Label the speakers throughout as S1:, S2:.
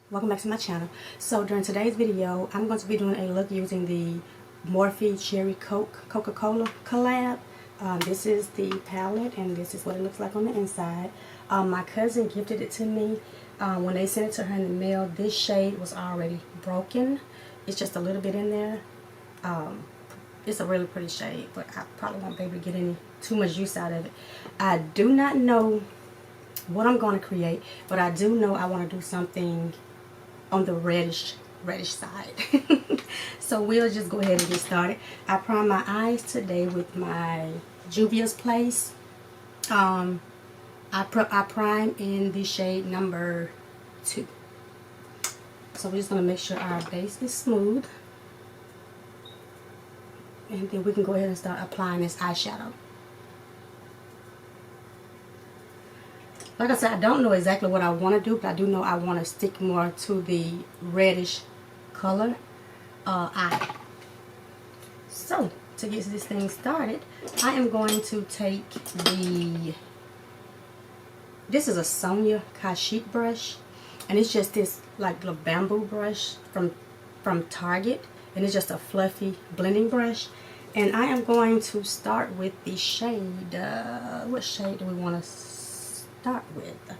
S1: Welcome back to my channel. So during today's video, I'm going to be doing a look using the Morphe Cherry COCA-COLA collab. This is the palette and this is what it looks like on the inside. My cousin gifted it to me. When they sent it to her in the mail, this shade was already broken. It's just a little bit in there. It's a really pretty shade, but I probably won't be able to get any too much use out of it. I do not know what I'm going to create, but I do know I want to do something on the reddish side. So we'll just go ahead and get started. I primed my eyes today with my Juvia's Place. I prime in the shade number 2. So we're just going to make sure our base is smooth, and then we can go ahead and start applying this eyeshadow. Like I said, I don't know exactly what I want to do, but I do know I want to stick more to the reddish color eye. So, to get this thing started, I am going to take this is a Sonia Kashik brush, and it's just this like little bamboo brush from Target, and it's just a fluffy blending brush. And I am going to start with the shade, what shade do we want to start with?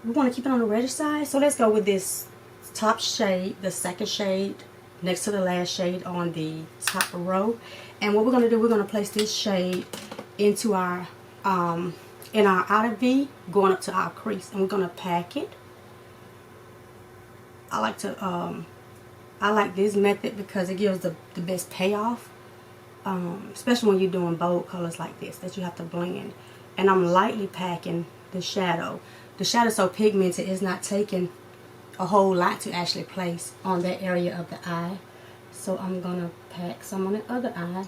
S1: We want to keep it on the reddish side, so let's go with this top shade, the second shade next to the last shade on the top row. And what we're going to do, we're going to place this shade into our in our outer V going up to our crease, and we're going to pack it. I like this method because it gives the best payoff, especially when you're doing bold colors like this that you have to blend. And I'm lightly packing the shadow. The shadow's so pigmented, it's not taking a whole lot to actually place on that area of the eye. So I'm going to pack some on the other eye.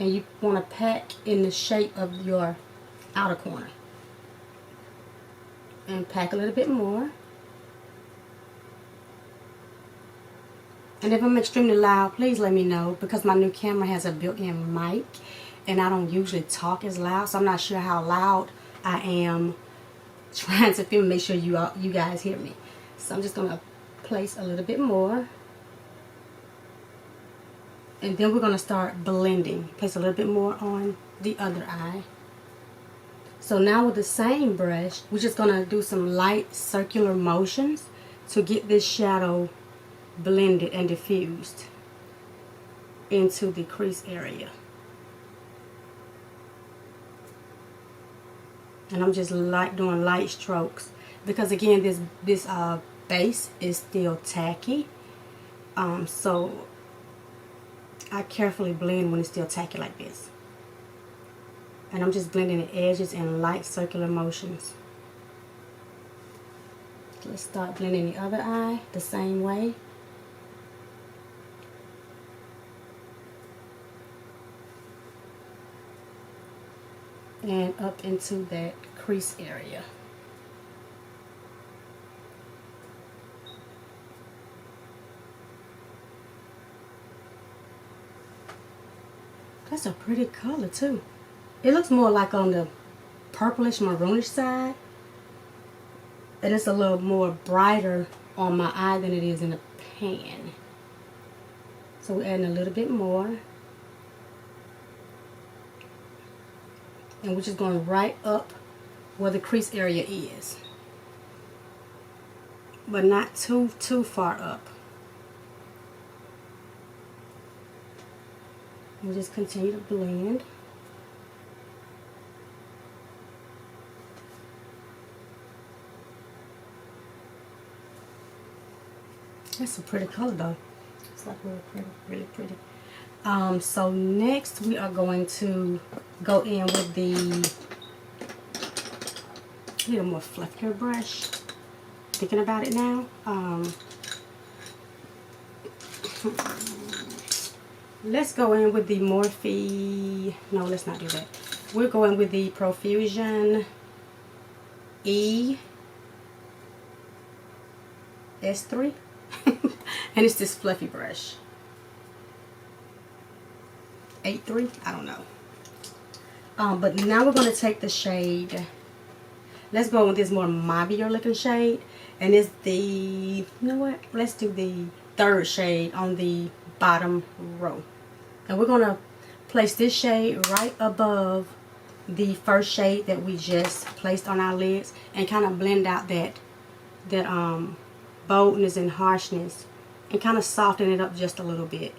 S1: And you want to pack in the shape of your outer corner. And pack a little bit more. And if I'm extremely loud, please let me know, because my new camera has a built-in mic. And I don't usually talk as loud, so I'm not sure how loud I am trying to film, make sure you guys hear me. So I'm just going to place a little bit more. And then we're going to start blending. Place a little bit more on the other eye. So now with the same brush, we're just going to do some light circular motions to get this shadow blended and diffused into the crease area. And I'm just doing light strokes because, again, this base is still tacky. So I carefully blend when it's still tacky like this. And I'm just blending the edges in light circular motions. Let's start blending the other eye the same way. And up into that crease area. That's a pretty color too. It looks more like on the purplish maroonish side, and it's a little more brighter on my eye than it is in the pan. So we're adding a little bit more. And we're just going right up where the crease area is, but not too far up. And just continue to blend. That's a pretty color though. It's like really pretty, really pretty. So next we are going to go in with the little more fluffier brush. Thinking about it now. Let's go in with the Morphe. No, let's not do that. We're going with the Profusion S3. And it's this fluffy brush. 8-3, I don't know. But now we're going to take the shade let's go with this more mauve-ier looking shade. And it's the, you know what? Let's do the third shade on the bottom row. And we're going to place this shade right above the first shade that we just placed on our lids and kind of blend out that boldness and harshness and kind of soften it up just a little bit.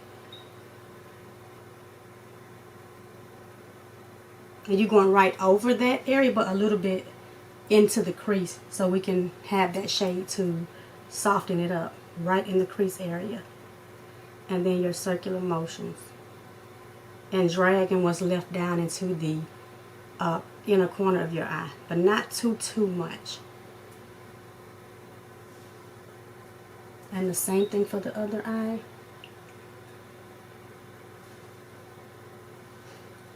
S1: And you're going right over that area, but a little bit into the crease, so we can have that shade to soften it up right in the crease area. And then your circular motions and dragging what's left down into the inner corner of your eye, but not too much. And the same thing for the other eye.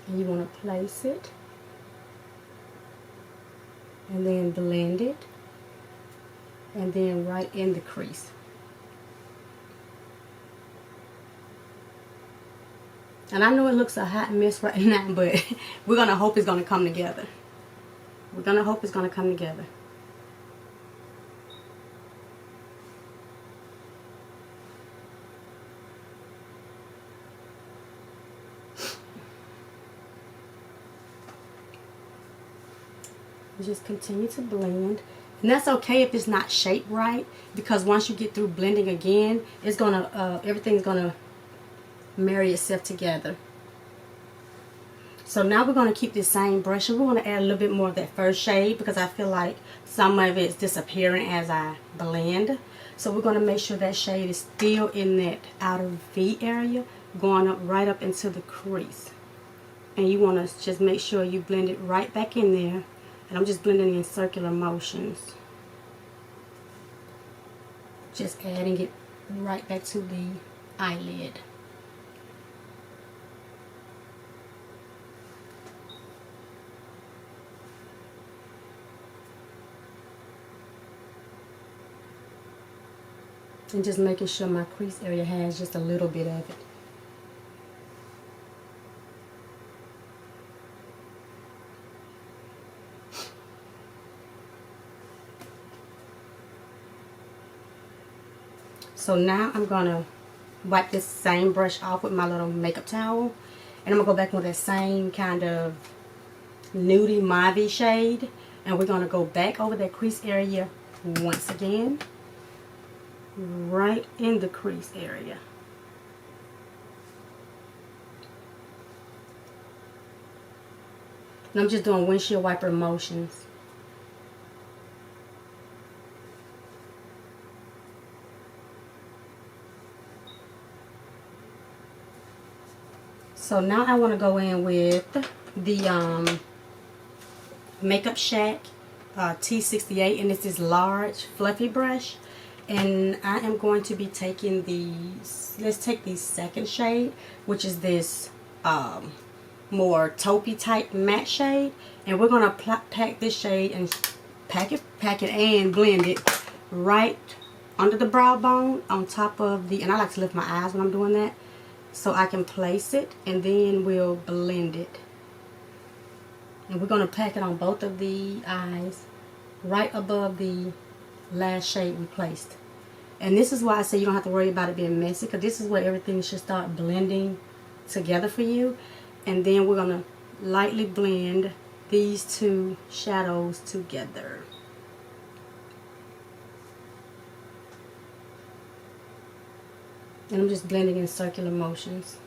S1: And you want to place it and then blend it and then right in the crease. And I know it looks a hot mess right now, but we're going to hope it's going to come together. We're going to hope it's going to come together. Just continue to blend, and that's okay if it's not shaped right, because once you get through blending again, it's gonna everything's gonna marry itself together. So now we're gonna keep the same brush and we're gonna add a little bit more of that first shade, because I feel like some of it's disappearing as I blend. So we're gonna make sure that shade is still in that outer V area, going up right up into the crease. And you want to just make sure you blend it right back in there. And I'm just blending in circular motions. Just adding it right back to the eyelid. And just making sure my crease area has just a little bit of it. So now I'm going to wipe this same brush off with my little makeup towel. And I'm going to go back with that same kind of nudie mauve shade. And we're going to go back over that crease area once again. Right in the crease area. And I'm just doing windshield wiper motions. So now I want to go in with the Makeup Shack T68, and it's this large fluffy brush. And I am going to be taking these, let's take the second shade, which is this more taupey type matte shade. And we're going to pack this shade and pack it and blend it right under the brow bone on top of the, and I like to lift my eyes when I'm doing that, so I can place it, and then we'll blend it. And we're going to pack it on both of the eyes right above the last shade we placed. And this is why I say you don't have to worry about it being messy, because this is where everything should start blending together for you. And then we're going to lightly blend these two shadows together. And I'm just blending in circular motions.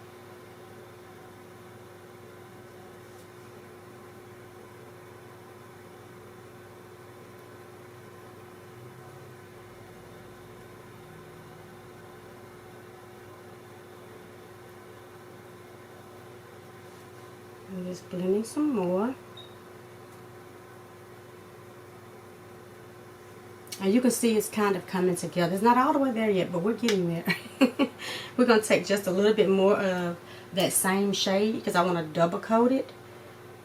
S1: I'm just blending some more. And you can see it's kind of coming together. It's not all the way there yet, but we're getting there. We're going to take just a little bit more of that same shade, because I want to double coat it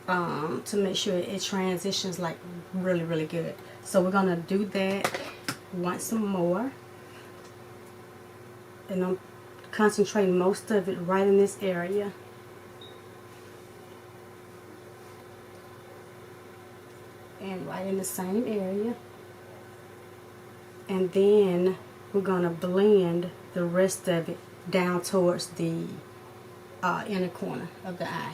S1: to make sure it transitions like really, really good. So we're going to do that once more. And I'm concentrating most of it right in this area. And right right in the same area. And then we're going to blend the rest of it down towards the inner corner of the eye.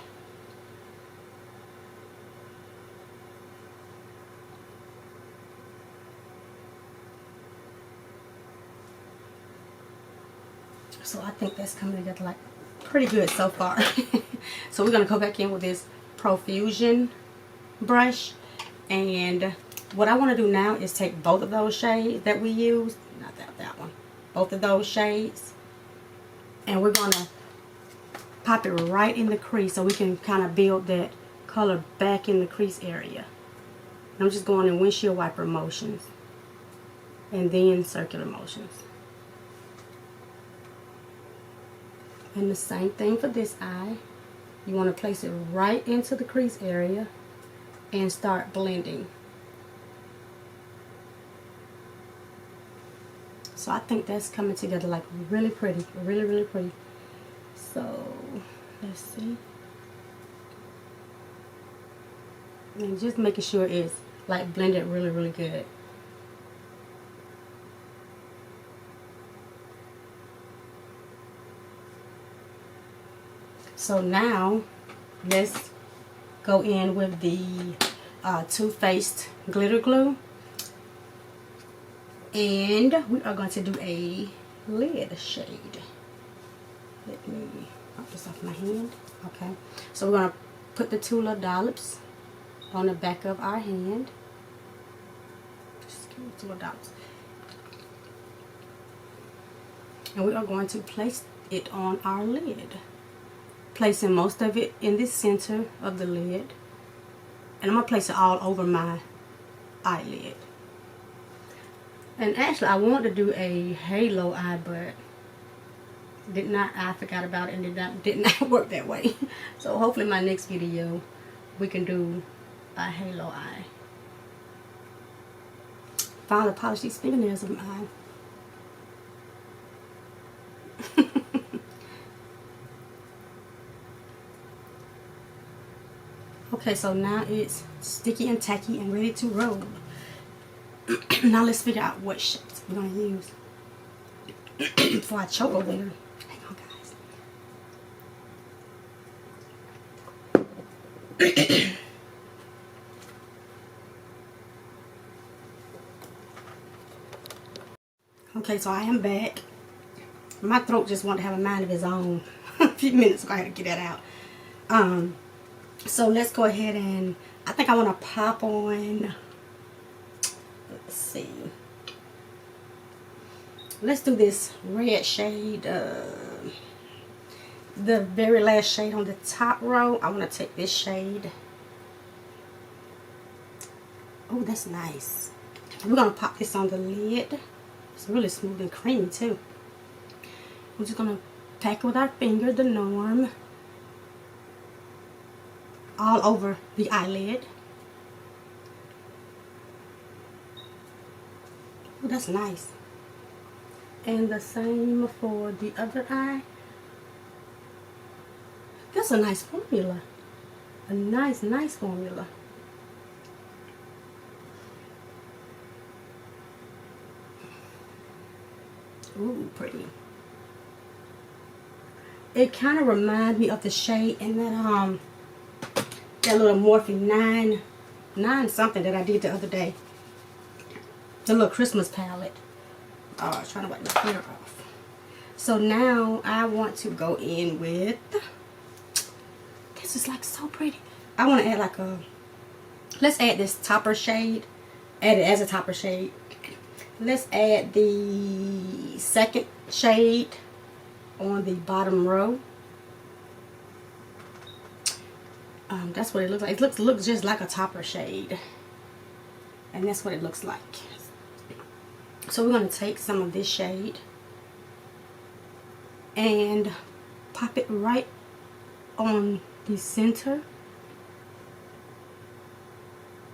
S1: So I think that's coming together like pretty good so far. So we're going to go back in with this Profusion brush, and what I want to do now is take both of those shades that we used, not that one, both of those shades, and we're going to pop it right in the crease so we can kind of build that color back in the crease area. And I'm just going in windshield wiper motions and then circular motions. And the same thing for this eye. You want to place it right into the crease area and start blending. So I think that's coming together like really pretty, really pretty. So let's see. And just making sure it's like blended really good. So now let's go in with the Too Faced glitter glue, and we are going to do a lid shade. Let me pop this off my hand. Okay, so we're going to put the two little dollops on the back of our hand. Just give it two little dollops, and we are going to place it on our lid, placing most of it in the center of the lid, and I'm going to place it all over my eyelid. And actually I want to do a halo eye, but I forgot about it and did not work that way. So hopefully my next video we can do a halo eye. Finally polish these fingernails of mine. Okay, so now it's sticky and tacky and ready to roll. Now let's figure out what shapes we're going to use. Before I choke over here. Hang on, guys. Okay, so I am back. My throat just wanted to have a mind of its own. A few minutes ago I had to get that out. So let's go ahead and I think I want to pop on, let's see, let's do this red shade, the very last shade on the top row. I want to take this shade. Oh, that's nice. We're going to pop this on the lid. It's really smooth and creamy too. We're just going to pack it with our finger, the norm, all over the eyelid. Oh, that's nice. And the same for the other eye. That's a nice formula. A nice formula. Ooh, pretty. It kind of reminds me of the shade in that that little Morphe 9 something that I did the other day. The little Christmas palette. Oh, I was trying to wipe my hair off. So now I want to go in with, this is like so pretty. I want to add like a, let's add this topper shade. Add it as a topper shade. Let's add the second shade on the bottom row. That's what it looks like. It looks just like a topper shade, and that's what it looks like. So we're going to take some of this shade and pop it right on the center,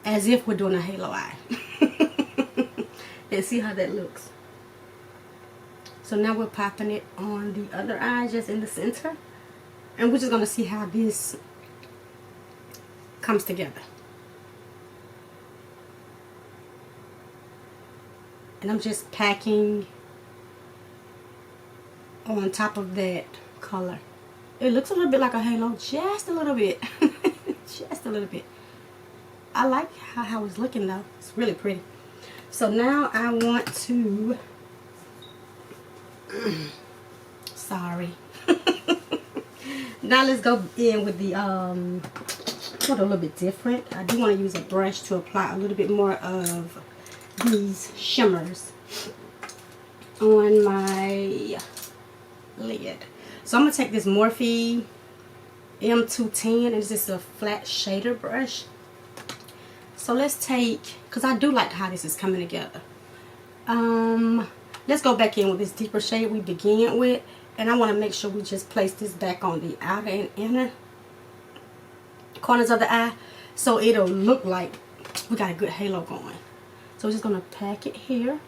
S1: as if we're doing a halo eye. And see how that looks. So now we're popping it on the other eye, just in the center, and we're just going to see how this comes together. And I'm just packing on top of that color. It looks a little bit like a halo, just a little bit. Just a little bit. I like how it's looking though. It's really pretty. So now I want to sorry. Now let's go in with the a little bit different. I do want to use a brush to apply a little bit more of these shimmers on my lid. So I'm going to take this Morphe M210, and it's just a flat shader brush. So let's take, because I do like how this is coming together. Let's go back in with this deeper shade we began with, and I want to make sure we just place this back on the outer and inner corners of the eye, so it'll look like we got a good halo going. So we're just going to pack it here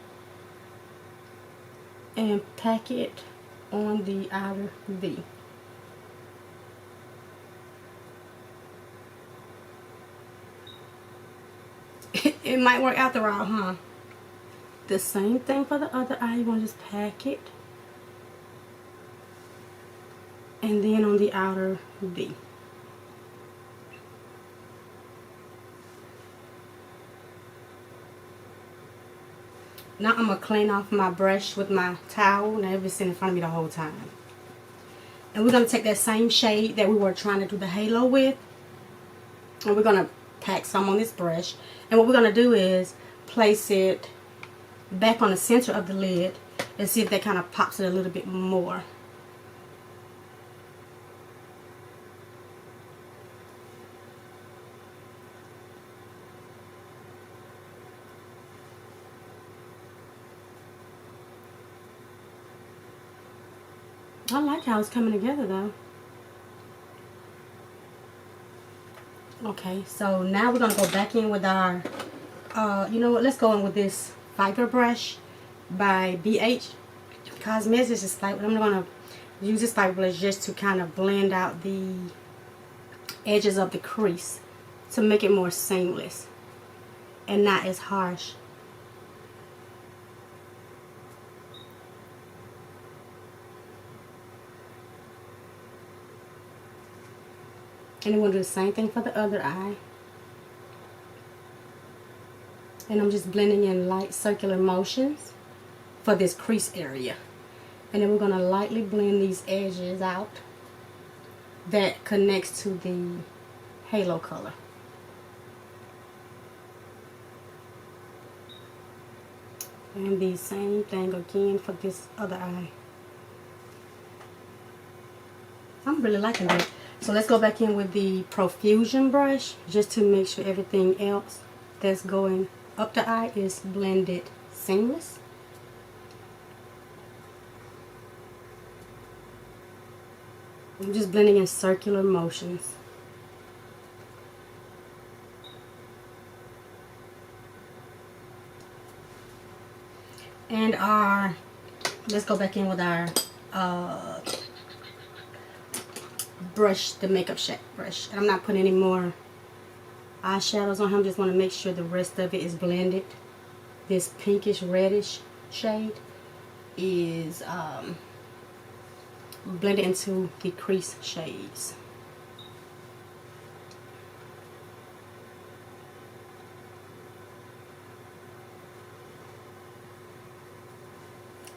S1: and pack it on the outer V. It might work out the route, huh? The same thing for the other eye. You want to just pack it, and then on the outer V. Now I'm going to clean off my brush with my towel. Now it's sitting in front of me the whole time. And we're going to take that same shade that we were trying to do the halo with, and we're going to pack some on this brush. And what we're going to do is place it back on the center of the lid and see if that kind of pops it a little bit more. I like how it's coming together though. Okay, so now we're going to go back in with our, you know what, let's go in with this fiber brush by BH Cosmetics. It's like, I'm going to use this fiber brush just to kind of blend out the edges of the crease to make it more seamless and not as harsh. And then we'll do the same thing for the other eye. And I'm just blending in light circular motions for this crease area. And then we're going to lightly blend these edges out that connects to the halo color. And the same thing again for this other eye. I'm really liking that. So let's go back in with the profusion brush just to make sure everything else that's going up the eye is blended seamless. I'm just blending in circular motions. And let's go back in with our brush, the makeup brush. And I'm not putting any more eyeshadows on. I just want to make sure the rest of it is blended. This pinkish reddish shade is blended into the crease shades.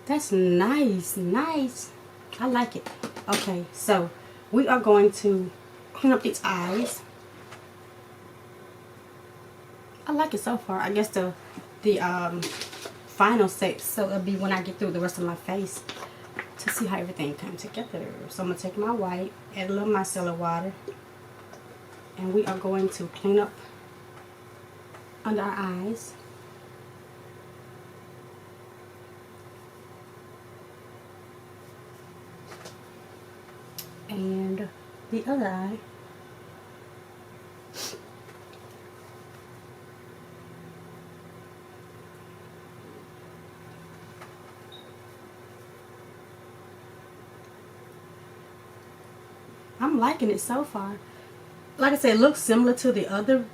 S1: That's nice, nice. I like it. Okay, so we are going to clean up these eyes. I like it so far. I guess the final step, so it'll be when I get through the rest of my face to see how everything comes together. So I'm going to take my white, add a little micellar water, and we are going to clean up under our eyes. And the other eye. I'm liking it so far. Like I said, it looks similar to the other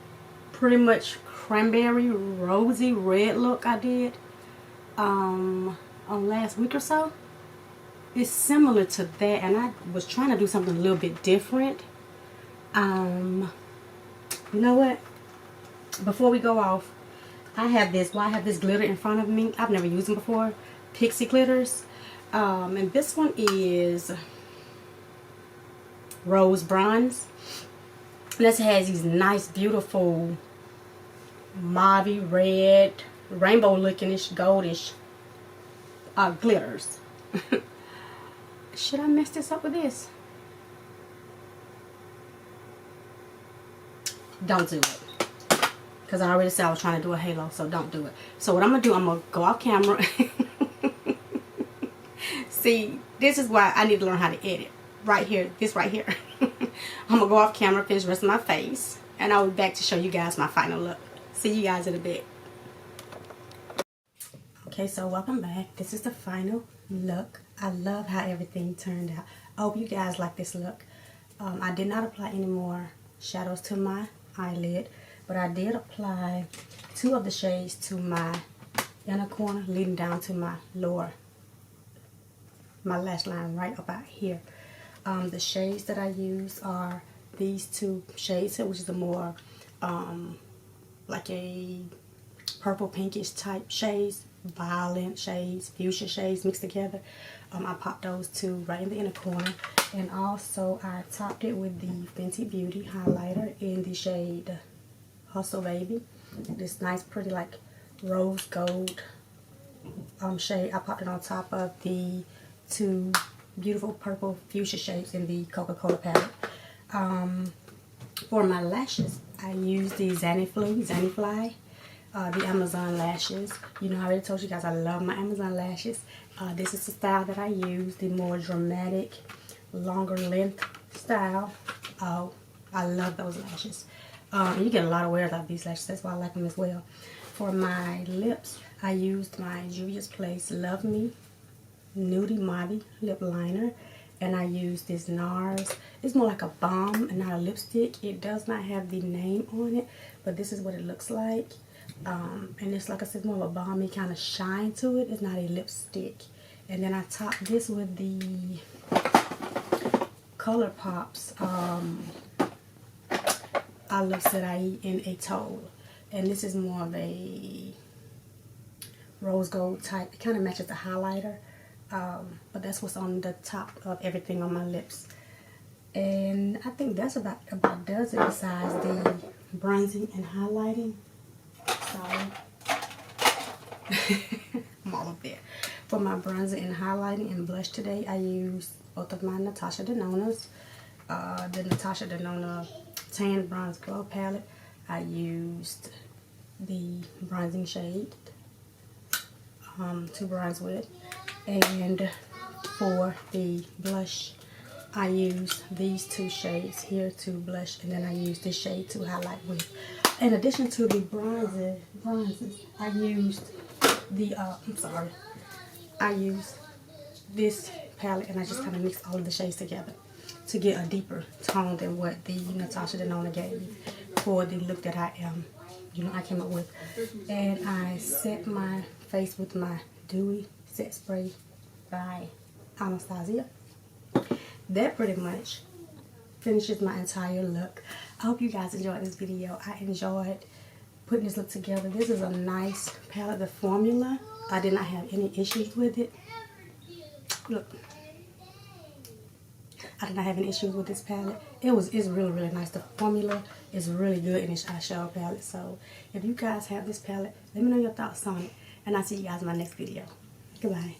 S1: pretty much cranberry rosy red look I did. on last week or so. It's similar to that, and I was trying to do something a little bit different. You know what? Before we go off, I have this glitter in front of me. I've never used them before. Pixie Glitters. And this one is Rose Bronze. This has these nice, beautiful mauve, red, rainbow looking-ish, goldish glitters. Should I mess this up with this? Don't do it. Because I already said I was trying to do a halo, so don't do it. So what I'm going to do, I'm going to go off camera. See, this is why I need to learn how to edit. Right here, this right here. I'm going to go off camera, finish the rest of my face. And I'll be back to show you guys my final look. See you guys in a bit. Okay, so welcome back. This is the final look. I love how everything turned out. I hope you guys like this look. I did not apply any more shadows to my eyelid, but I did apply 2 of the shades to my inner corner, leading down to my lash line right about here. The shades that I use are these 2 shades here, which is the more like a purple pinkish type shades, violet shades, fuchsia shades mixed together. I popped those 2 right in the inner corner, and also I topped it with the Fenty Beauty highlighter in the shade Hustle Baby. This nice pretty like rose gold shade. I popped it on top of the 2 beautiful purple fuchsia shades in the Coca-Cola palette. For my lashes, I use the Zannyfly, the Amazon lashes. You know, I already told you guys I love my Amazon lashes. This is the style that I use, the more dramatic, longer length style. Oh, I love those lashes. You get a lot of wear out of these lashes, that's why I like them as well. For my lips, I used my Juvia's Place Love Me Nudie Mauve lip liner, and I used this NARS. It's more like a balm and not a lipstick. It does not have the name on it, but this is what it looks like. And it's like I said, more of a balmy kind of shine to it. It's not a lipstick. And then I topped this with the ColourPop's Olive Serai in a Toll. And this is more of a rose gold type. It kind of matches the highlighter. But that's what's on the top of everything on my lips. And I think that's about does it, besides the bronzing and highlighting. Sorry. I'm all up there. For my bronzing and highlighting and blush today, I used both of my Natasha Denona's. The Natasha Denona Tan Bronze Glow palette. I used the bronzing shade to bronze with. And for the blush, I used these 2 shades here to blush, and then I used this shade to highlight with. In addition to the bronzes, I used the I used this palette, and I just kind of mixed all of the shades together to get a deeper tone than what the Natasha Denona gave me for the look that I came up with. And I set my face with my Dewy Set Spray by Anastasia. That pretty much finishes my entire look. I hope you guys enjoyed this video. I enjoyed putting this look together. This is a nice palette. The formula, I did not have any issues with it. Look, I did not have any issues with this palette. It's really, really nice. The formula is really good in this eyeshadow palette. So if you guys have this palette, let me know your thoughts on it. And I'll see you guys in my next video. Goodbye.